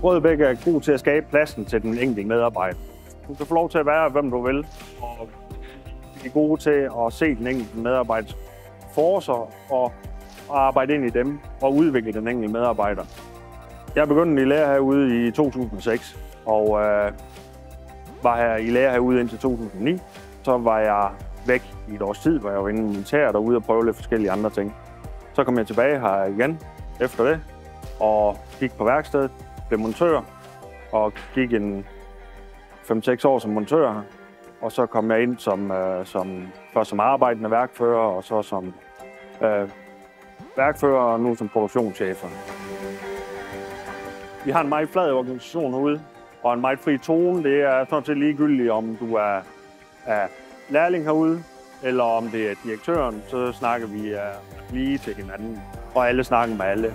Rødbæk er god til at skabe pladsen til den enkelte medarbejder. Du kan få lov til at være, hvem du vil, og vi er gode til at se den enkelte medarbejders forcer og arbejde ind i dem og udvikle den enkelte medarbejder. Jeg begyndte i lære herude i 2006 og var her i lære herude indtil 2009. Så var jeg væk i et års tid, hvor jeg var inde i militæret og ude og prøve lidt forskellige andre ting. Så kom jeg tilbage her igen efter det og gik på værkstedet, blev montør og gik en 5-6 år som montør. Og så kom jeg ind først som arbejdende værkfører og så som værkfører og nu som produktionschef. Vi har en meget flad organisation herude og en meget fri tone. Det er sådan set ligegyldigt, om du er lærling herude, eller om det er direktøren, så snakker vi lige til hinanden, og alle snakker med alle.